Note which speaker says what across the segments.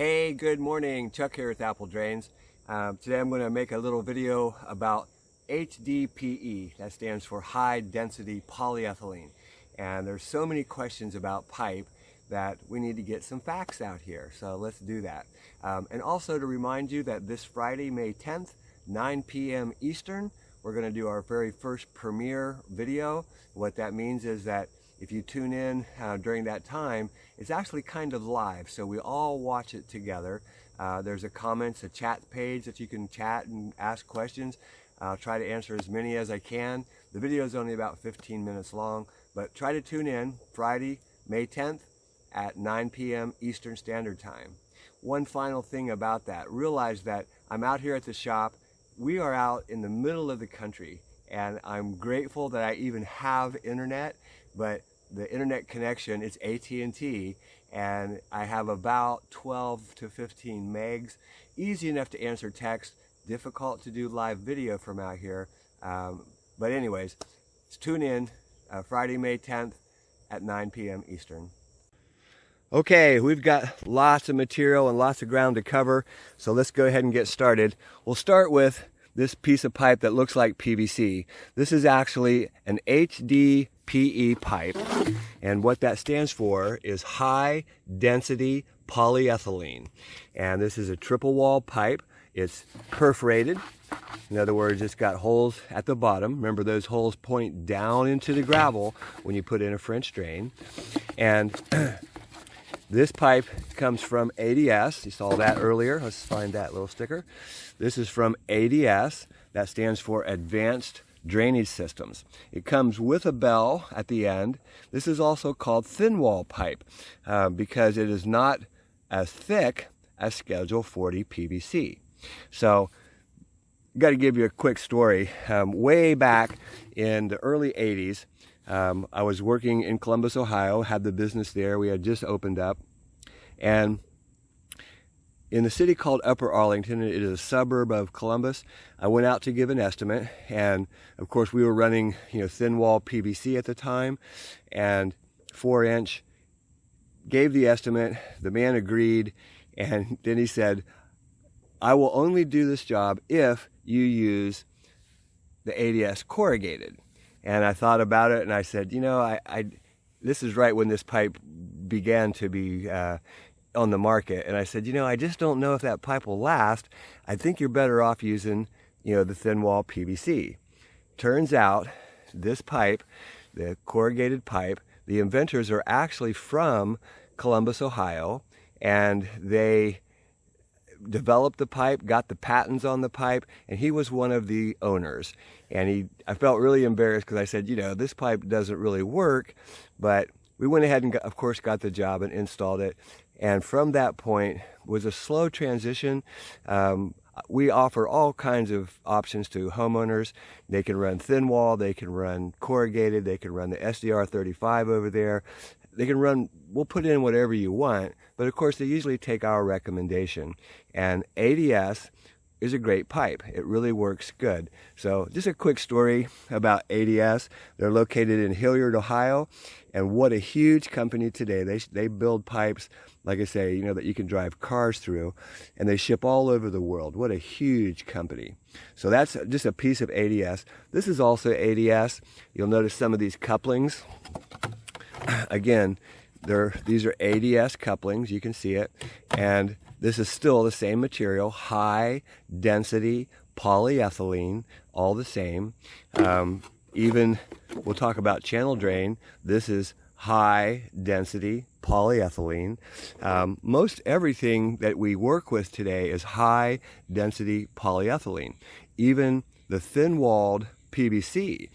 Speaker 1: Hey, good morning. Chuck here with Apple Drains. Today I'm going to make a little video about HDPE. That stands for high density polyethylene. And there's so many questions about pipe that we need to get some facts out here. So let's do that. And also to remind you that this Friday, May 10th, 9 p.m. Eastern, we're going to do our very first premiere video. What that means is that if you tune in during that time, it's actually kind of live, so we all watch it together. There's a chat page that you can chat and ask questions. I'll try to answer as many as I can. The video is only about 15 minutes long, but try to tune in Friday, May 10th at 9 p.m. Eastern Standard Time. One final thing about that, realize that I'm out here at the shop. We are out in the middle of the country, and I'm grateful that I even have internet, but the internet connection, it's AT&T, and I have about 12 to 15 megs. Easy enough to answer text, difficult to do live video from out here. But anyways, tune in Friday, May 10th at 9 p.m. Eastern. Okay, we've got lots of material and lots of ground to cover, so let's go ahead and get started. We'll start with this piece of pipe that looks like PVC. This is actually an HDPE pipe, and what that stands for is high density polyethylene. And this is a triple wall pipe. It's perforated. In other words, it's got holes at the bottom. Remember, those holes point down into the gravel when you put in a French drain. And this pipe comes from ADS. You saw that earlier. Let's find that little sticker. This is from ADS. That stands for Advanced Drainage Systems. It comes with a bell at the end. This is also called thin wall pipe because it is not as thick as Schedule 40 PVC. So, got to give you a quick story. Way back in the early 80s, I was working in Columbus, Ohio, had the business there. We had just opened up. And in the city called Upper Arlington, it is a suburb of Columbus, I went out to give an estimate. And of course, we were running thin wall PVC at the time, and 4-inch. Gave the estimate, the man agreed, and then he said, I will only do this job if you use the ADS corrugated. And I thought about it, and I said, this is right when this pipe began to be on the market. And I said, I just don't know if that pipe will last. I think you're better off using, the thin wall PVC. Turns out this pipe, the corrugated pipe, the inventors are actually from Columbus, Ohio, and they developed the pipe, got the patents on the pipe, and he was one of the owners. And I felt really embarrassed because I said, this pipe doesn't really work, but we went ahead and of course got the job and installed it. And from that point was a slow transition. We offer all kinds of options to homeowners. They can run thin wall, they can run corrugated, they can run the SDR35 over there. They can run, we'll put in whatever you want, but of course they usually take our recommendation. And ADS is a great pipe. It really works good. So just a quick story about ADS. They're located in Hilliard, Ohio, and what a huge company today. They build pipes, like I say, that you can drive cars through, and they ship all over the world. What a huge company. So that's just a piece of ADS. This is also ADS. You'll notice some of these couplings. Again, these are ADS couplings, you can see it, and this is still the same material, high density polyethylene, all the same. Even, we'll talk about channel drain, this is high density polyethylene. Most everything that we work with today is high density polyethylene, even the thin walled PVC.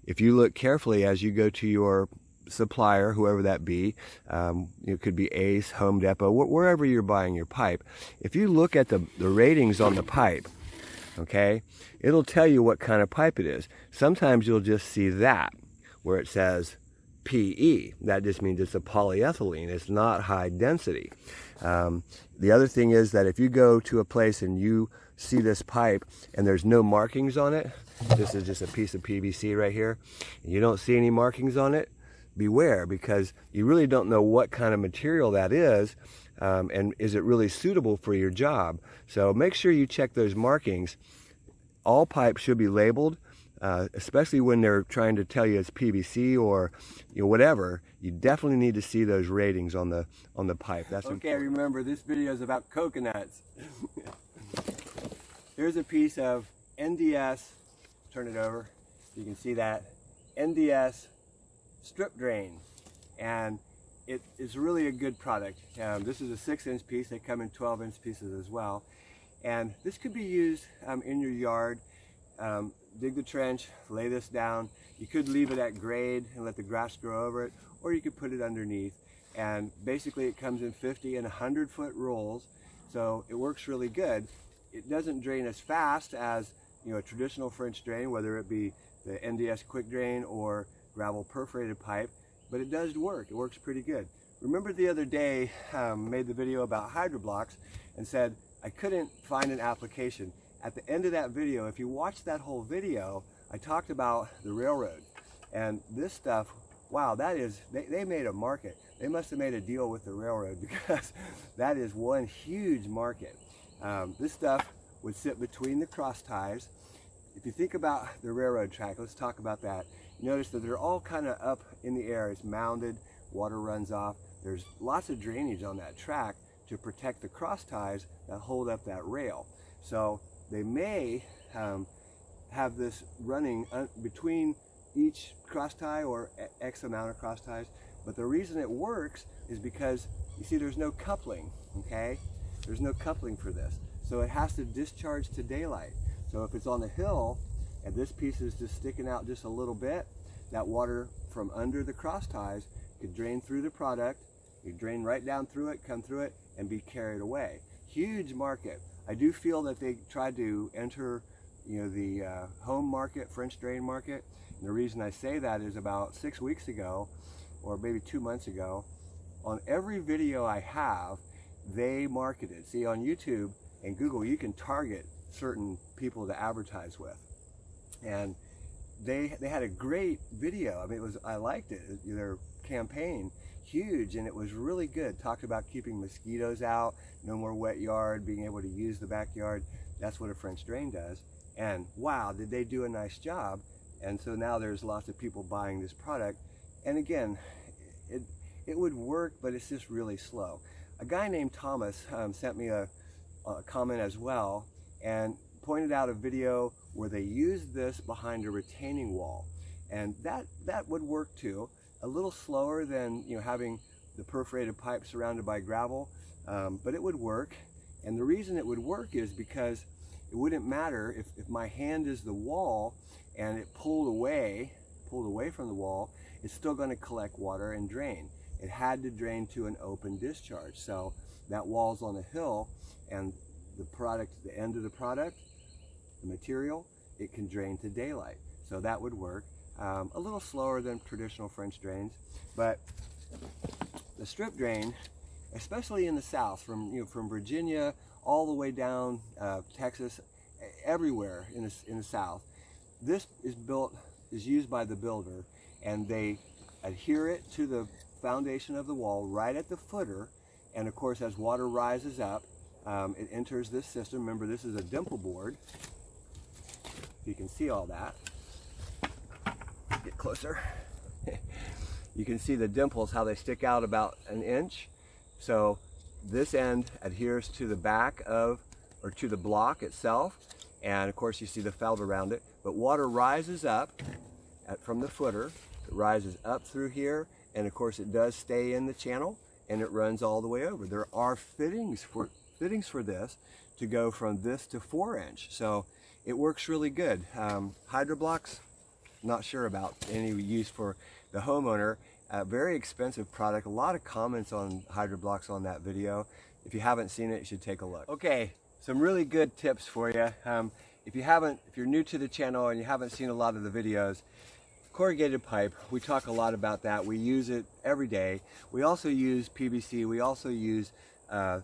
Speaker 1: If you look carefully as you go to your supplier, whoever that be, it could be Ace, Home Depot, wherever you're buying your pipe. If you look at the ratings on the pipe, okay, it'll tell you what kind of pipe it is. Sometimes you'll just see that where it says PE. That just means it's a polyethylene. It's not high density. The other thing is that if you go to a place and you see this pipe and there's no markings on it, this is just a piece of PVC right here, and you don't see any markings on it, beware, because you really don't know what kind of material that is, and is it really suitable for your job. So make sure you check those markings. All pipes should be labeled, especially when they're trying to tell you it's PVC or whatever. You definitely need to see those ratings on the pipe. That's okay. Important. Remember, this video is about coconuts. Here's a piece of NDS. Turn it over. You can see that NDS Strip Drain, and it is really a good product. This is a 6-inch piece. They come in 12-inch pieces as well, and this could be used in your yard. Dig the trench, lay this down. You could leave it at grade and let the grass grow over it, or you could put it underneath. And basically it comes in 50 and 100-foot rolls, so it works really good. It doesn't drain as fast as a traditional French drain, whether it be the NDS quick drain or gravel perforated pipe, but it does work. It works pretty good. Remember the other day, made the video about hydroblocks and said I couldn't find an application. At the end of that video, if you watch that whole video, I talked about the railroad. And this stuff, wow, that is, they made a market. They must have made a deal with the railroad, because that is one huge market. This stuff would sit between the cross ties. If you think about the railroad track, let's talk about that. Notice that they're all kind of up in the air. It's mounded, water runs off. There's lots of drainage on that track to protect the cross ties that hold up that rail. So they may have this running between each cross tie, or X amount of cross ties. But the reason it works is because, you see, there's no coupling, okay? There's no coupling for this. So it has to discharge to daylight. So if it's on the hill and this piece is just sticking out just a little bit, that water from under the cross ties could drain through the product. You drain right down through it, come through it, and be carried away. Huge market. I do feel that they tried to enter the home market, French drain market. And the reason I say that is about 6 weeks ago, or maybe 2 months ago, on every video I have, they marketed. See, on YouTube and Google, you can target certain people to advertise with, and they had a great video. I mean, I liked it. Their campaign, huge, and it was really good. Talked about keeping mosquitoes out, no more wet yard, being able to use the backyard. That's what a French drain does. And wow, did they do a nice job. And so now there's lots of people buying this product. And again, it would work, but it's just really slow. A guy named Thomas sent me a comment as well, and pointed out a video where they used this behind a retaining wall, and that would work too. A little slower than having the perforated pipe surrounded by gravel, but it would work. And the reason it would work is because it wouldn't matter if my hand is the wall and it pulled away from the wall, it's still going to collect water and drain. It had to drain to an open discharge. So that wall's on a hill, and the product, the end of the product, the material, it can drain to daylight. So that would work. A little slower than traditional French drains, but the strip drain, especially in the South, from Virginia all the way down Texas, everywhere in the South, this is used by the builder, and they adhere it to the foundation of the wall right at the footer. And of course, as water rises up, it enters this system. Remember, this is a dimple board. You can see all that. Get closer. You can see the dimples, how they stick out about an inch. So this end adheres to the back of, or to the block itself. And of course, you see the felt around it. But water rises up from the footer. It rises up through here. And of course, it does stay in the channel, and it runs all the way over. There are fittings for this to go from this to 4-inch. So it works really good. Hydroblocks, not sure about any use for the homeowner. Very expensive product. A lot of comments on hydroblocks on that video. If you haven't seen it, you should take a look. Okay, some really good tips for you. If you're new to the channel and you haven't seen a lot of the videos, corrugated pipe, we talk a lot about that. We use it every day. We also use PVC. We also use the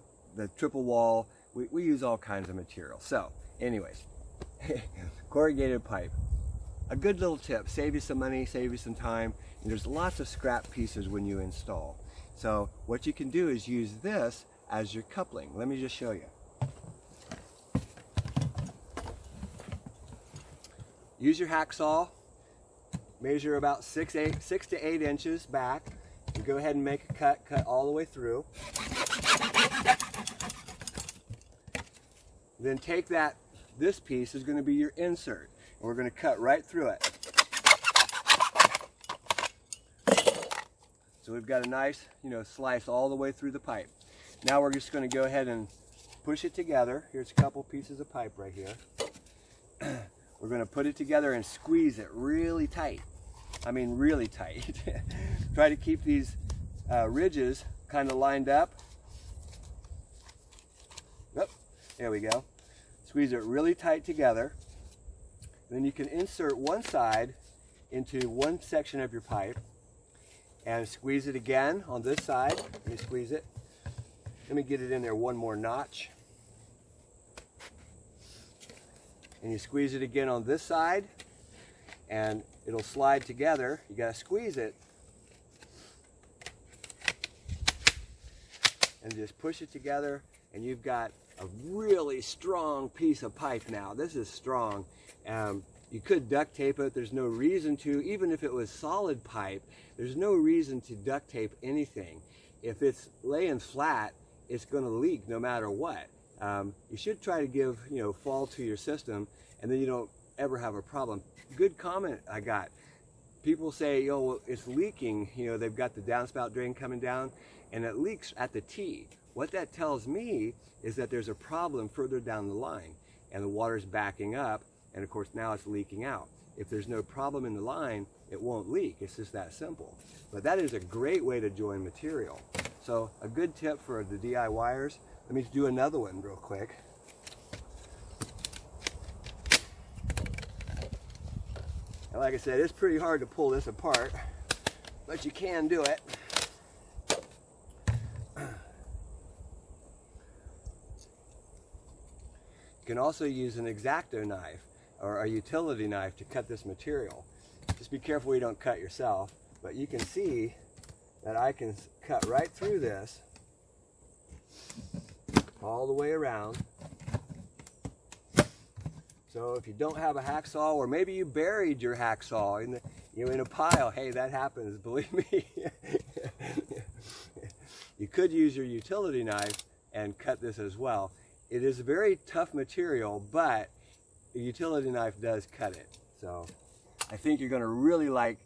Speaker 1: triple wall. We use all kinds of material. So anyways, corrugated pipe. a good little tip, save you some money, save you some time, and there's lots of scrap pieces when you install. So what you can do is use this as your coupling. Let me just show you. Use your hacksaw, measure about 6 to 8 inches back, and go ahead and make a cut all the way through. Then take this piece is going to be your insert, and we're going to cut right through it. So we've got a nice, slice all the way through the pipe. Now we're just going to go ahead and push it together. Here's a couple pieces of pipe right here. We're going to put it together and squeeze it really tight. I mean really tight. Try to keep these ridges kind of lined up. Yep, there we go. Squeeze it really tight together. Then you can insert one side into one section of your pipe and squeeze it again on this side. Let me squeeze it. Let me get it in there one more notch. And you squeeze it again on this side and it'll slide together. You got to squeeze it and just push it together, and you've got a really strong piece of pipe now. This is strong. You could duct tape it. There's no reason to. Even if it was solid pipe, there's no reason to duct tape anything. If it's laying flat, it's going to leak no matter what. You should try to give fall to your system, and then you don't ever have a problem. Good comment I got. People say, well, it's leaking. They've got the downspout drain coming down, and it leaks at the T. What that tells me is that there's a problem further down the line, and the water's backing up, and of course now it's leaking out. If there's no problem in the line, it won't leak. It's just that simple. But that is a great way to join material. So a good tip for the DIYers. Let me do another one real quick. And like I said, it's pretty hard to pull this apart, but you can do it. You can also use an X-Acto knife or a utility knife to cut this material. Just be careful you don't cut yourself, but you can see that I can cut right through this all the way around. So if you don't have a hacksaw, or maybe you buried your hacksaw in a pile, hey, that happens, believe me. You could use your utility knife and cut this as well. It is a very tough material, but the utility knife does cut it. So I think you're going to really like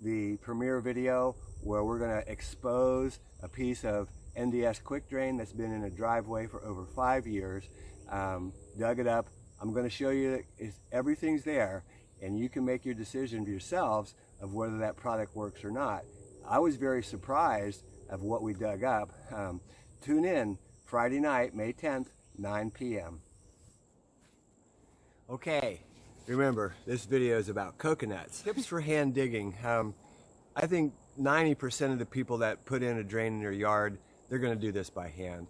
Speaker 1: the premiere video where we're going to expose a piece of NDS quick drain that's been in a driveway for over 5 years. Dug it up. I'm going to show you that everything's there, and you can make your decision for yourselves of whether that product works or not. I was very surprised of what we dug up. Tune in Friday night, May 10th, 9 p.m. Okay, remember, this video is about coconuts. Tips for hand digging. I think 90% of the people that put in a drain in their yard, they're going to do this by hand.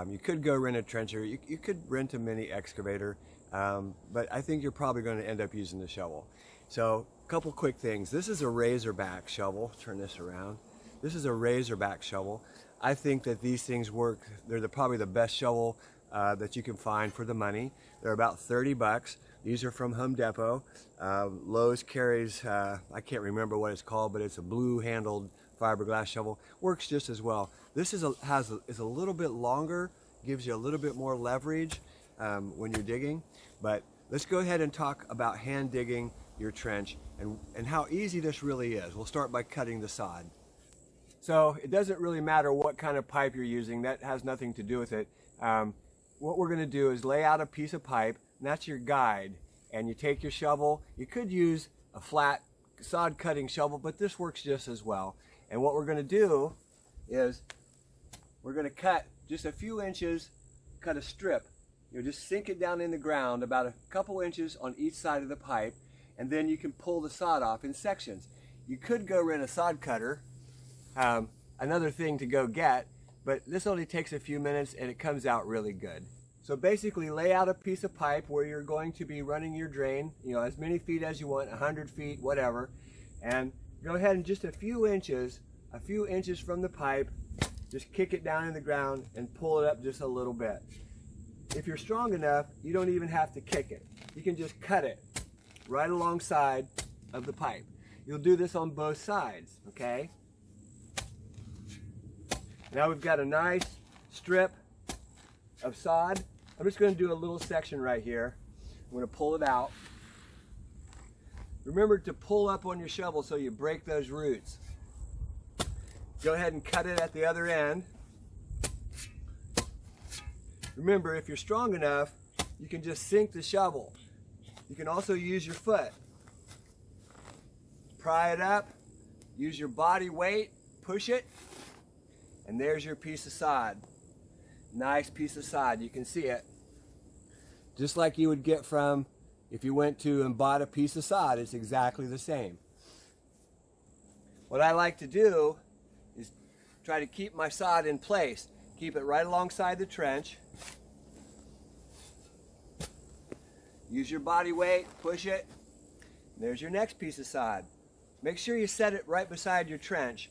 Speaker 1: You could go rent a trencher. You could rent a mini excavator, but I think you're probably going to end up using the shovel. So, a couple quick things. This is a razorback shovel. Turn this around. This is a razorback shovel. I think that these things work. They're probably the best shovel that you can find for the money. They're about 30 bucks. These are from Home Depot. Lowe's carries, I can't remember what it's called, but it's a blue handled fiberglass shovel. Works just as well. This is a little bit longer, gives you a little bit more leverage when you're digging. But let's go ahead and talk about hand digging your trench and how easy this really is. We'll start by cutting the sod. So it doesn't really matter what kind of pipe you're using. That has nothing to do with it. What we're going to do is lay out a piece of pipe, and that's your guide. And you take your shovel. You could use a flat sod cutting shovel, but this works just as well. And what we're going to do is we're going to cut just a few inches, cut a strip. You'll just sink it down in the ground about a couple inches on each side of the pipe, and then you can pull the sod off in sections. You could go rent a sod cutter, another thing to go get, but this only takes a few minutes and it comes out really good. So So basically lay out a piece of pipe where you're going to be running your drain, you know, as many feet as you want, 100 feet, whatever. And go ahead and just a few inches from the pipe, just kick it down in the ground and pull it up just a little bit. If you're strong enough, you don't even have to kick it. You can just cut it right alongside of the pipe. You'll do this on both sides, okay? Now we've got a nice strip of sod. I'm just going to do a little section right here. I'm going to pull it out. Remember to pull up on your shovel so you break those roots. Go ahead and cut it at the other end. Remember, if you're strong enough, you can just sink the shovel. You can also use your foot. Pry it up, use your body weight, push it, and there's your piece of sod. Nice piece of sod, you can see it. Just like you would get from if you went to and bought a piece of sod, it's exactly the same. What I like to do is try to keep my sod in place. Keep it right alongside the trench. Use your body weight, push it. There's your next piece of sod. Make sure you set it right beside your trench.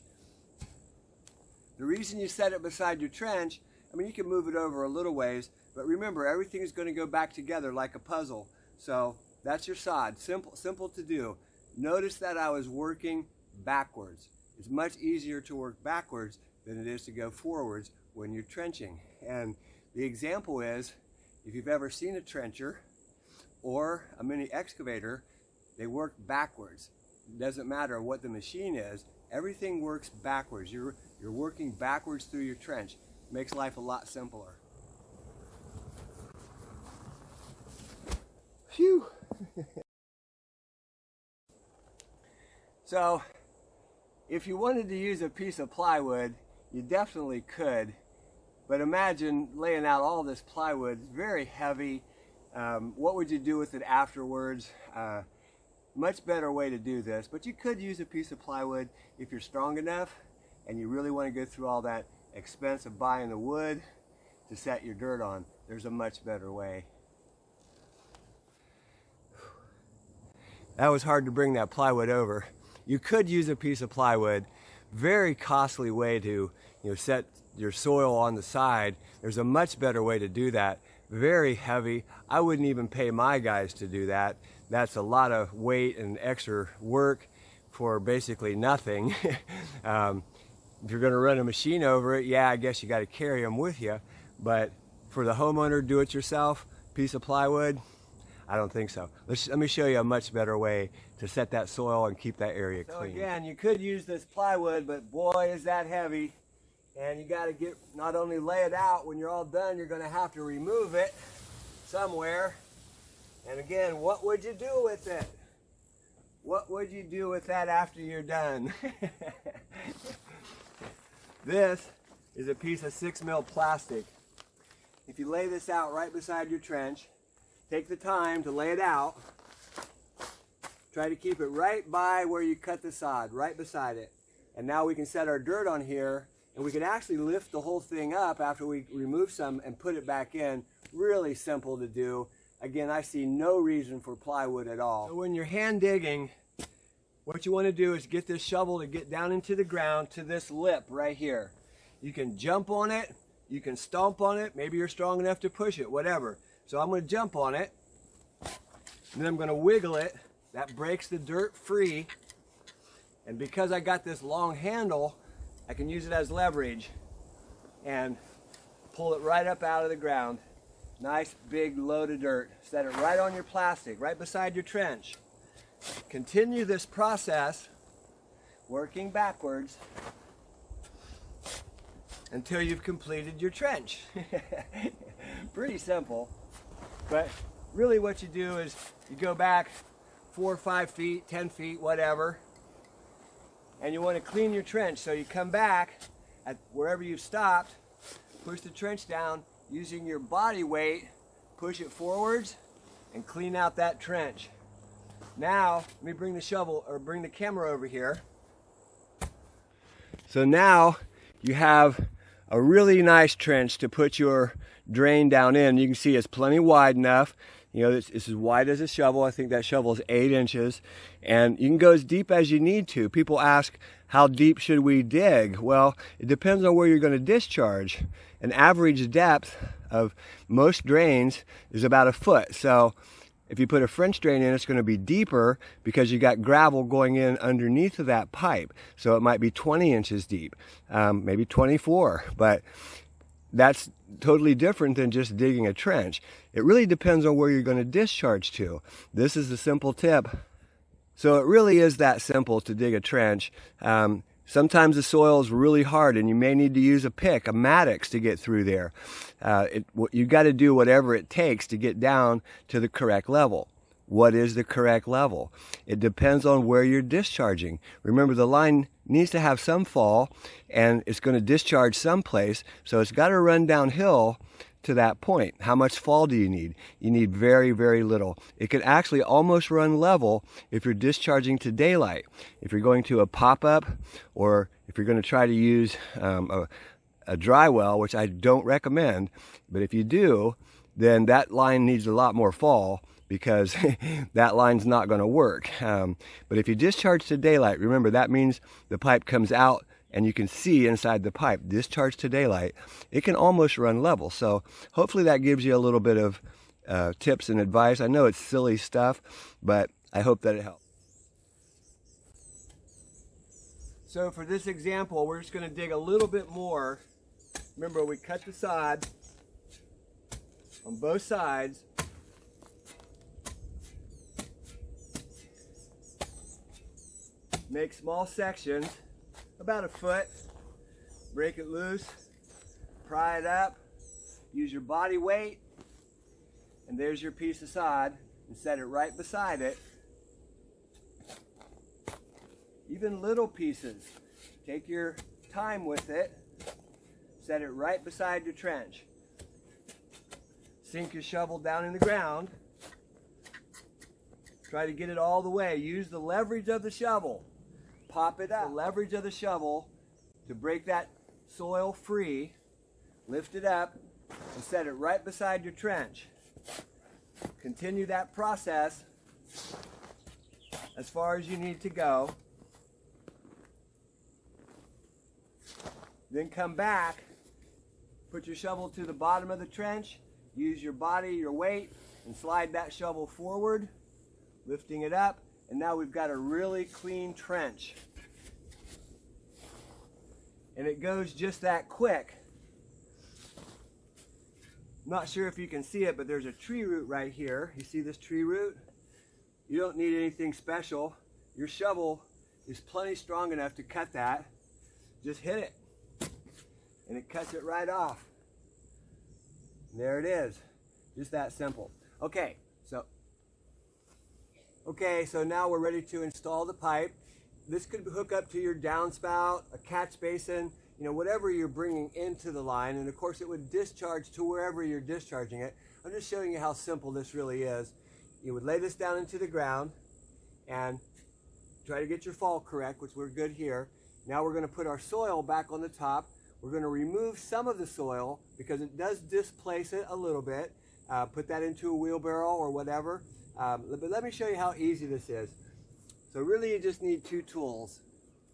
Speaker 1: The reason you set it beside your trench, I mean, you can move it over a little ways, but remember, everything is going to go back together like a puzzle. So that's your sod. Simple to do. Notice that I was working backwards. It's much easier to work backwards than it is to go forwards when you're trenching. And the example is, if you've ever seen a trencher or a mini excavator, they work backwards. It doesn't matter what the machine is, everything works backwards. You're working backwards through your trench. Makes life a lot simpler. Phew! So, if you wanted to use a piece of plywood, you definitely could. But imagine laying out all this plywood. It's very heavy. What would you do with it afterwards? Much better way to do this, but you could use a piece of plywood if you're strong enough and you really want to go through all that expense of buying the wood to set your dirt on. There's a much better way. That was hard to bring that plywood over. You could use a piece of plywood. Very costly way to, set your soil on the side. There's a much better way to do that. Very heavy. I wouldn't even pay my guys to do that. That's a lot of weight and extra work for basically nothing. If you're going to run a machine over it, yeah, I guess you got to carry them with you. But for the homeowner, do-it-yourself piece of plywood, I don't think so. Let me show you a much better way to set that soil and keep that area clean. So again, you could use this plywood, but boy, is that heavy. And you got to not only lay it out, when you're all done, you're going to have to remove it somewhere. And again, what would you do with it? What would you do with that after you're done? This is a piece of 6mm plastic. If you lay this out right beside your trench, take the time to lay it out. Try to keep it right by where you cut the sod, right beside it. And now we can set our dirt on here, and we can actually lift the whole thing up after we remove some and put it back in. Really simple to do. Again, I see no reason for plywood at all. So when you're hand digging, what you want to do is get this shovel to get down into the ground to this lip right here. You can jump on it, you can stomp on it, maybe you're strong enough to push it, whatever. So I'm going to jump on it, and then I'm going to wiggle it. That breaks the dirt free. And because I got this long handle, I can use it as leverage and pull it right up out of the ground. Nice big load of dirt. Set it right on your plastic, right beside your trench. Continue this process, working backwards, until you've completed your trench. Pretty simple. But really what you do is you go back 4 or 5 feet, 10 feet, whatever, and you want to clean your trench. So you come back at wherever you've stopped, push the trench down, using your body weight, push it forwards and clean out that trench. Now, let me bring the shovel, or bring the camera over here. So now you have a really nice trench to put your drain down in. You can see it's plenty wide enough. You know, it's as wide as a shovel. I think that shovel is 8 inches. And you can go as deep as you need to. People ask, how deep should we dig? Well, it depends on where you're going to discharge. An average depth of most drains is about 1 foot. So if you put a French drain in, it's going to be deeper because you got gravel going in underneath of that pipe. So it might be 20 inches deep, maybe 24. But that's totally different than just digging a trench. It really depends on where you're going to discharge to. This is a simple tip. So it really is that simple to dig a trench. Sometimes the soil is really hard and you may need to use a pick, a mattocks to get through there. You got to do whatever it takes to get down to the correct level. What is the correct level? It depends on where you're discharging. Remember, the line needs to have some fall and it's going to discharge someplace, so it's got to run downhill to that point. How much fall do you need? You need very, very little. It could actually almost run level if you're discharging to daylight. If you're going to a pop-up, or if you're going to try to use a dry well, which I don't recommend, but if you do, then that line needs a lot more fall, because that line's not going to work. But if you discharge to daylight, remember that means the pipe comes out and you can see inside the pipe. Discharge to daylight, it can almost run level. So hopefully that gives you a little bit of tips and advice. I know it's silly stuff, but I hope that it helps. So for this example, we're just going to dig a little bit more. Remember, we cut the sod on both sides. Make small sections, about 1 foot, break it loose, pry it up, use your body weight, and there's your piece of sod, and set it right beside it. Even little pieces, take your time with it, set it right beside your trench. Sink your shovel down in the ground, try to get it all the way, use the leverage of the shovel. Pop it up. The leverage of the shovel to break that soil free. Lift it up and set it right beside your trench. Continue that process as far as you need to go. Then come back, put your shovel to the bottom of the trench, use your body, your weight, and slide that shovel forward, lifting it up. And now we've got a really clean trench. And it goes just that quick. Not sure if you can see it, but there's a tree root right here. You see this tree root? You don't need anything special. Your shovel is plenty strong enough to cut that. Just hit it. And it cuts it right off. And there it is. Just that simple. Okay, so now we're ready to install the pipe. This could hook up to your downspout, a catch basin, you know, whatever you're bringing into the line. And of course it would discharge to wherever you're discharging it. I'm just showing you how simple this really is. You would lay this down into the ground and try to get your fall correct, which we're good here. Now we're going to put our soil back on the top. We're going to remove some of the soil because it does displace it a little bit. Put that into a wheelbarrow or whatever. But let me show you how easy this is. So really you just need 2 tools.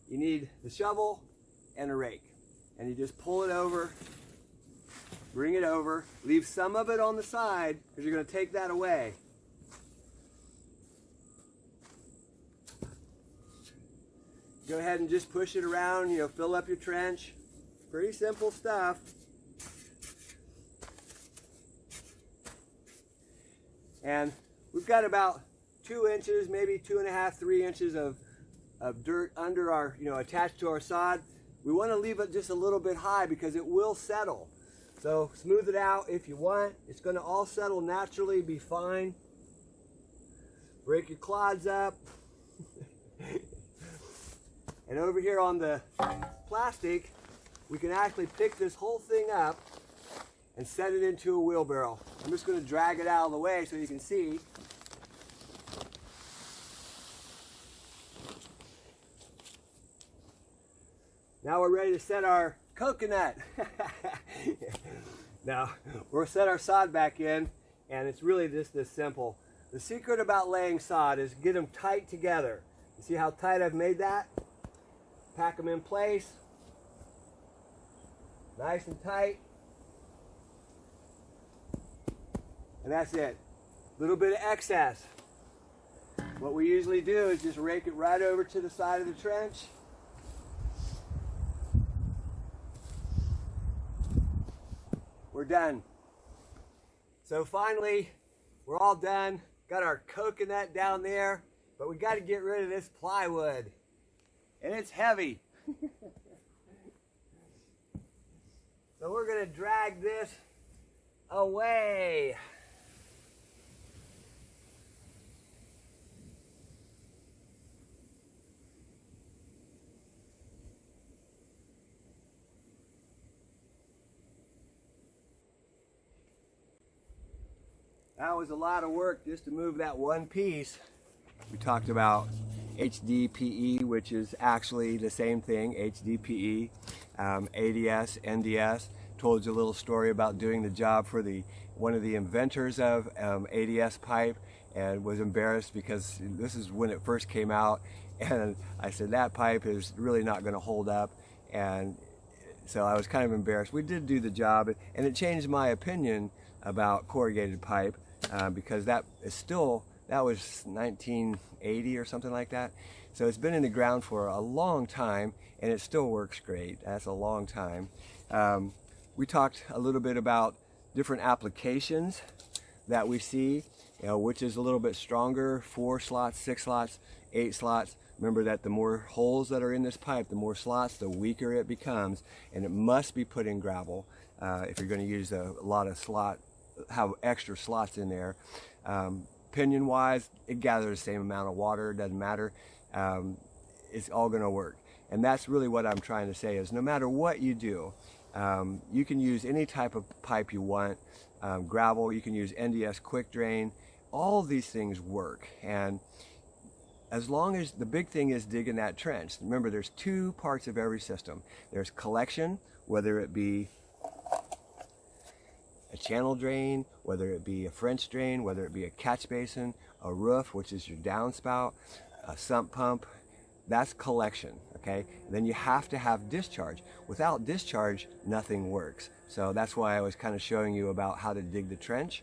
Speaker 1: You need the shovel and a rake. And you just pull it over, bring it over, leave some of it on the side because you're going to take that away. Go ahead and just push it around, you know, fill up your trench. Pretty simple stuff. And we've got about 2 inches, maybe 2.5, 3 inches of dirt under our, you know, attached to our sod. We want to leave it just a little bit high because it will settle. So smooth it out if you want. It's going to all settle naturally, be fine. Break your clods up. And over here on the plastic, we can actually pick this whole thing up and set it into a wheelbarrow. I'm just going to drag it out of the way so you can see. Now we're ready to set our coconut. Now, we'll set our sod back in, and it's really just this simple. The secret about laying sod is get them tight together. You see how tight I've made that? Pack them in place. Nice and tight. And that's it. A little bit of excess. What we usually do is just rake it right over to the side of the trench. We're done. So finally, we're all done. Got our coconut down there, but we got to get rid of this plywood. And it's heavy. So we're going to drag this away. That was a lot of work just to move that one piece. We talked about HDPE, which is actually the same thing, HDPE, ADS, NDS. Told you a little story about doing the job for one of the inventors of ADS pipe, and was embarrassed because this is when it first came out, and I said that pipe is really not going to hold up, and so I was kind of embarrassed. We did do the job, and it changed my opinion about corrugated pipe, because that was 1980 or something like that. So it's been in the ground for a long time, and it still works great. That's a long time. We talked a little bit about different applications that we see, which is a little bit stronger, 4 slots, 6 slots, 8 slots. Remember that the more holes that are in this pipe, the more slots, the weaker it becomes, and it must be put in gravel if you're going to use a lot of have extra slots in there. Pinion wise, it gathers the same amount of water, it doesn't matter. It's all going to work. And that's really what I'm trying to say is no matter what you do, you can use any type of pipe you want. Gravel, you can use NDS quick drain. All of these things work. And as long as the big thing is digging that trench. Remember, there's 2 parts of every system. There's collection, whether it be a channel drain, whether it be a French drain, whether it be a catch basin, a roof, which is your downspout, a sump pump. That's collection, okay? And then you have to have discharge. Without discharge, nothing works. So that's why I was kind of showing you about how to dig the trench.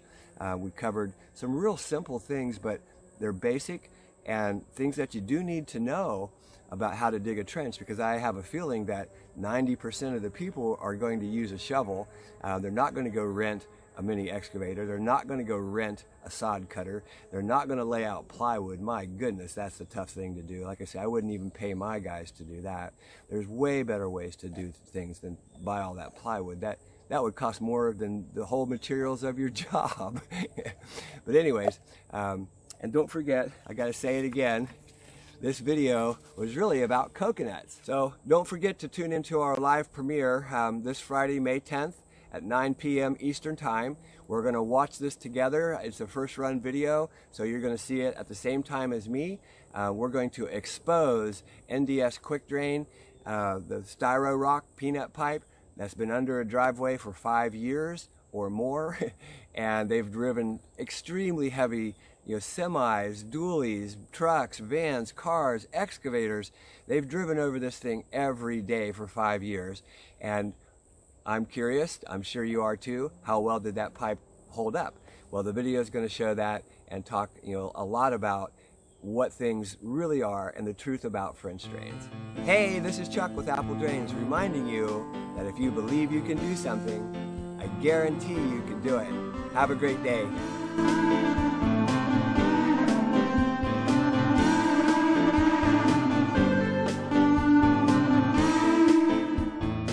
Speaker 1: We covered some real simple things, but they're basic and things that you do need to know about how to dig a trench, because I have a feeling that 90% of the people are going to use a shovel. They're not going to go rent a mini excavator. They're not going to go rent a sod cutter. They're not going to lay out plywood. My goodness, that's the tough thing to do. Like I said, I wouldn't even pay my guys to do that. There's way better ways to do things than buy all that plywood. That would cost more than the whole materials of your job. But anyways, and don't forget, I got to say it again, this video was really about coconuts. So don't forget to tune into our live premiere this Friday, May 10th at 9 p.m. Eastern Time. We're going to watch this together. It's a first run video, so you're going to see it at the same time as me. We're going to expose NDS quick drain, the styro rock peanut pipe that's been under a driveway for 5 years or more, and they've driven extremely heavy semis, dualies, trucks, vans, cars, excavators. They've driven over this thing every day for 5 years. And I'm curious, I'm sure you are too, how well did that pipe hold up? Well, the video is going to show that and talk a lot about what things really are and the truth about French drains. Hey, this is Chuck with Apple Drains, reminding you that if you believe you can do something, I guarantee you can do it. Have a great day.